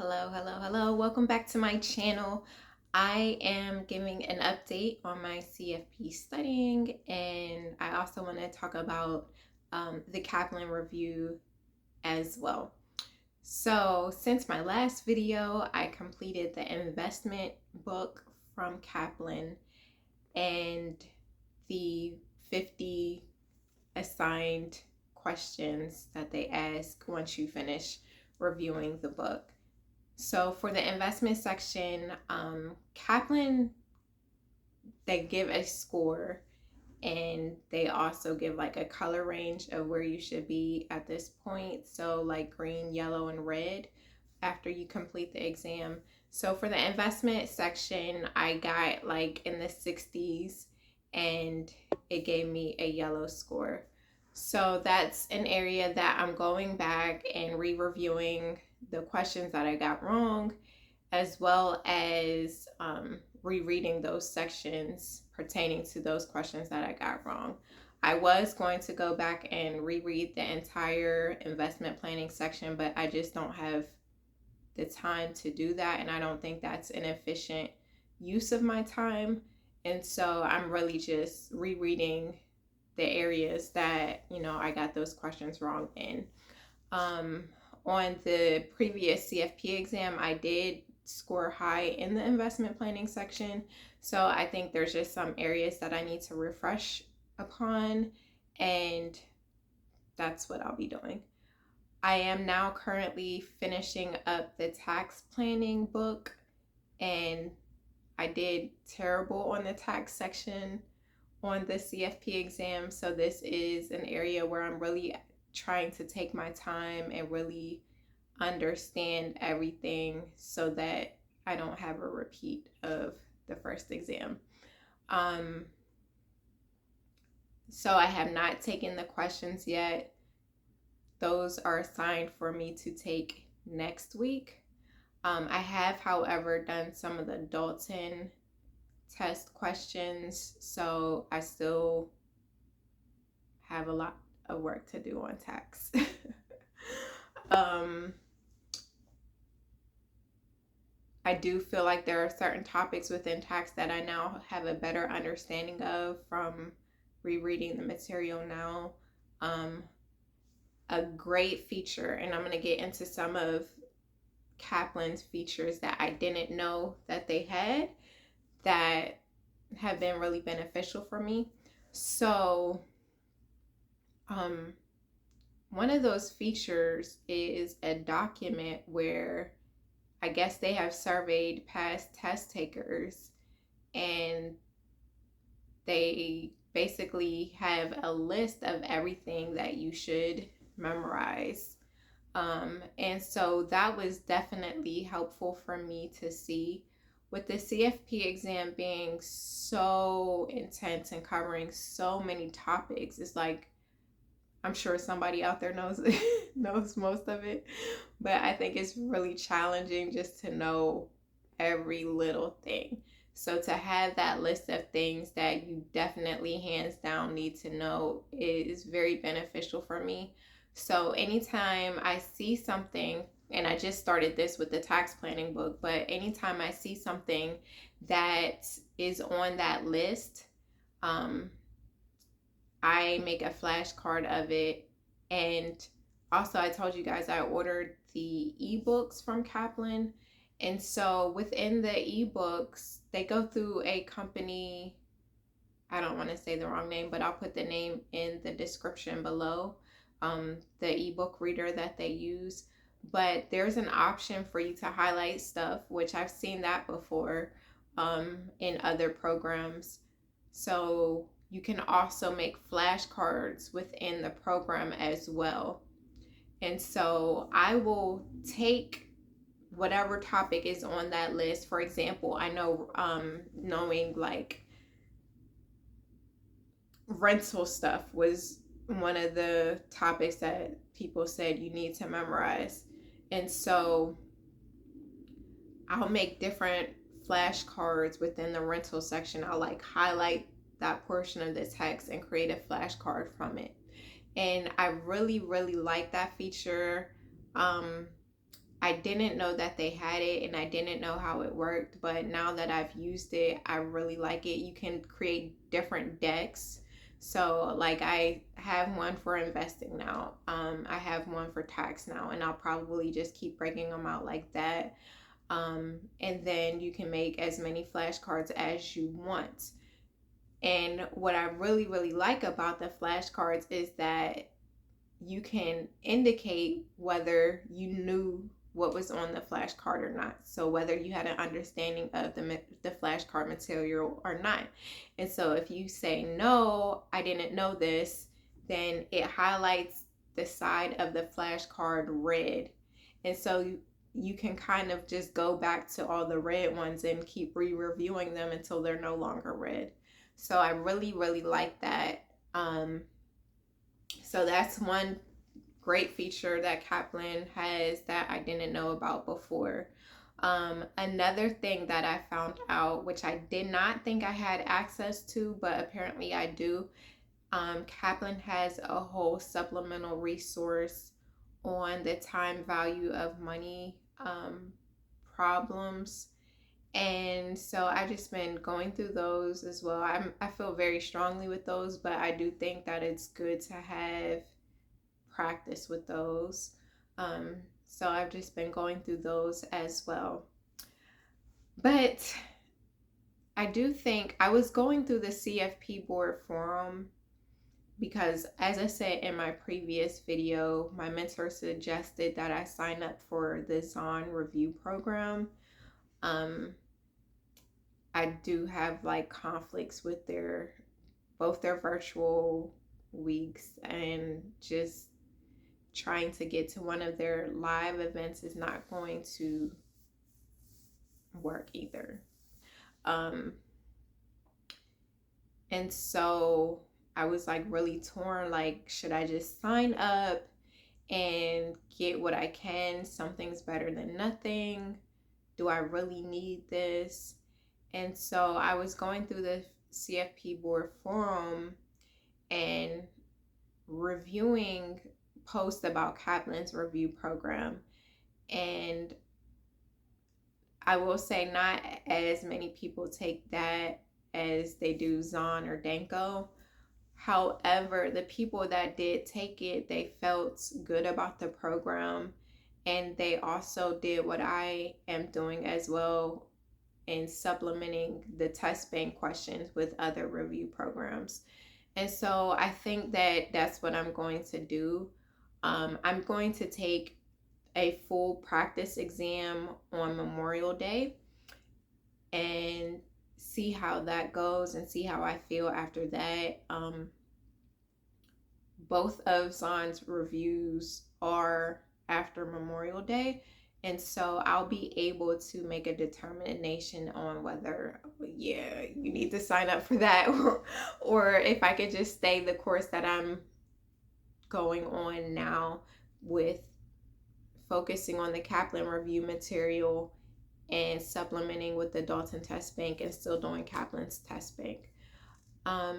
Hello. Welcome back to my channel. I am giving an update on my CFP studying, and I also want to talk about the Kaplan review as well. So, since my last video, I completed the investment book from Kaplan and the 50 assigned questions that they ask once you finish reviewing the book. So for the investment section, Kaplan, they give a score, and they also give like a color range of where you should be at this point. So like green, yellow, and red after you complete the exam. So for the investment section, I got like in the 60s, and it gave me a yellow score. So that's an area that I'm going back and re-reviewing the questions that I got wrong, as well as rereading those sections pertaining to those questions that I got wrong. I was going to go back and reread the entire investment planning section, but I just don't have the time to do that, and I don't think that's an efficient use of my time. And so I'm really just rereading the areas that, I got those questions wrong in. On the previous CFP exam, I did score high in the investment planning section. So I think there's just some areas that I need to refresh upon, and that's what I'll be doing. I am now currently finishing up the tax planning book, and I did terrible on the tax section on the CFP exam. So this is an area where I'm really trying to take my time and really understand everything so that I don't have a repeat of the first exam. So I have not taken the questions yet. Those are assigned for me to take next week. I have, however, done some of the Dalton test questions, so I still have a lot of work to do on tax. I do feel like there are certain topics within tax that I now have a better understanding of from rereading the material now. A great feature, and I'm going to get into some of Kaplan's features that I didn't know that they had that have been really beneficial for me. So one of those features is a document where I guess they have surveyed past test takers, and they basically have a list of everything that you should memorize. And so that was definitely helpful for me to see. With the CFP exam being so intense and covering so many topics, it's like, I'm sure somebody out there knows knows most of it, but I think it's really challenging just to know every little thing. So to have that list of things that you definitely hands down need to know is very beneficial for me. So anytime I see something, and I just started this with the tax planning book, but anytime I see something that is on that list, I make a flashcard of it. And also, I told you guys I ordered the ebooks from Kaplan. And so within the ebooks, they go through a company, I don't want to say the wrong name, but I'll put the name in the description below, the ebook reader that they use. But there's an option for you to highlight stuff, which I've seen that before in other programs. So you can also make flashcards within the program as well. And so I will take whatever topic is on that list. For example, I know knowing like rental stuff was one of the topics that people said you need to memorize. And so I'll make different flashcards within the rental section. I'll like highlight that portion of the text and create a flashcard from it. And I really like that feature. I didn't know that they had it, and I didn't know how it worked, but now that I've used it, I really like it. You can create different decks. So like I have one for investing now. I have one for tax now, and I'll probably just keep breaking them out like that. And then you can make as many flashcards as you want. And what I really, really like about the flashcards is that you can indicate whether you knew what was on the flashcard or not. So whether you had an understanding of the flashcard material or not. And so if you say, no, I didn't know this, then it highlights the side of the flashcard red. And so you can kind of just go back to all the red ones and keep re-reviewing them until they're no longer red. So I really, really like that. So that's one great feature that Kaplan has that I didn't know about before. Another thing that I found out, which I did not think I had access to, but apparently I do, Kaplan has a whole supplemental resource on the time value of money problems. And so I've just been going through those as well. I feel very strongly with those, but I do think that it's good to have practice with those. So I've just been going through those as well. But I do think I was going through the CFP board forum because, as I said in my previous video, my mentor suggested that I sign up for the Zahn review program. I do have like conflicts with both their virtual weeks, and just trying to get to one of their live events is not going to work either. And so I was like really torn, like, should I just sign up and get what I can? Something's better than nothing. Do I really need this? And so I was going through the CFP board forum and reviewing posts about Kaplan's review program. And I will say not as many people take that as they do Zahn or Danko. However, the people that did take it, they felt good about the program, and they also did what I am doing as well in supplementing the test bank questions with other review programs. And so I think that that's what I'm going to do. I'm going to take a full practice exam on Memorial Day and see how that goes and see how I feel after that. Both of Zahn's reviews are after Memorial Day, and so I'll be able to make a determination on whether, yeah, you need to sign up for that, or if I could just stay the course that I'm going on now with focusing on the Kaplan review material and supplementing with the Dalton test bank and still doing Kaplan's test bank.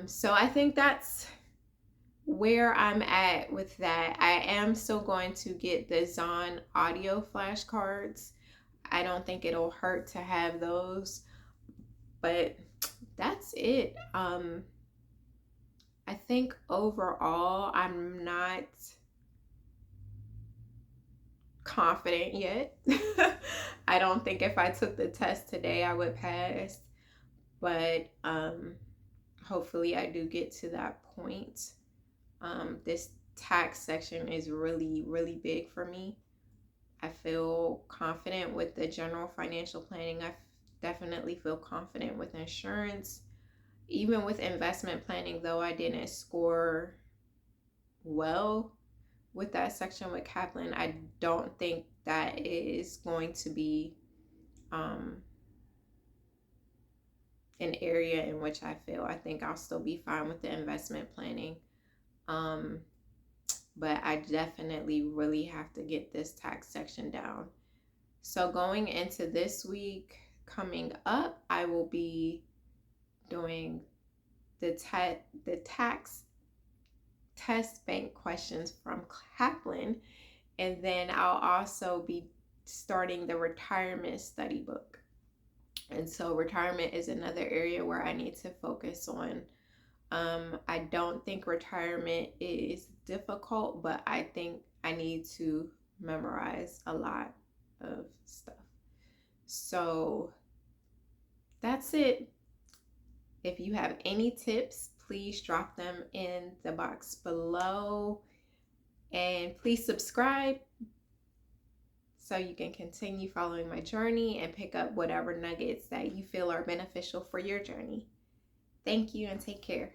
So I think that's where I'm at with that. I am still going to get the Zahn audio flashcards. I don't think it'll hurt to have those, but that's it. I think overall I'm not confident yet. I don't think if I took the test today I would pass, but hopefully I do get to that point. This tax section is really, really big for me. I feel confident with the general financial planning. I definitely feel confident with insurance. Even with investment planning, though I didn't score well with that section with Kaplan, I don't think that is going to be an area in which I fail. I think I'll still be fine with the investment planning. But I definitely really have to get this tax section down. So going into this week coming up, I will be doing the tax test bank questions from Kaplan, and then I'll also be starting the retirement study book. And so retirement is another area where I need to focus on. I don't think retirement is difficult, but I think I need to memorize a lot of stuff. So that's it. If you have any tips, please drop them in the box below. And please subscribe so you can continue following my journey and pick up whatever nuggets that you feel are beneficial for your journey. Thank you and take care.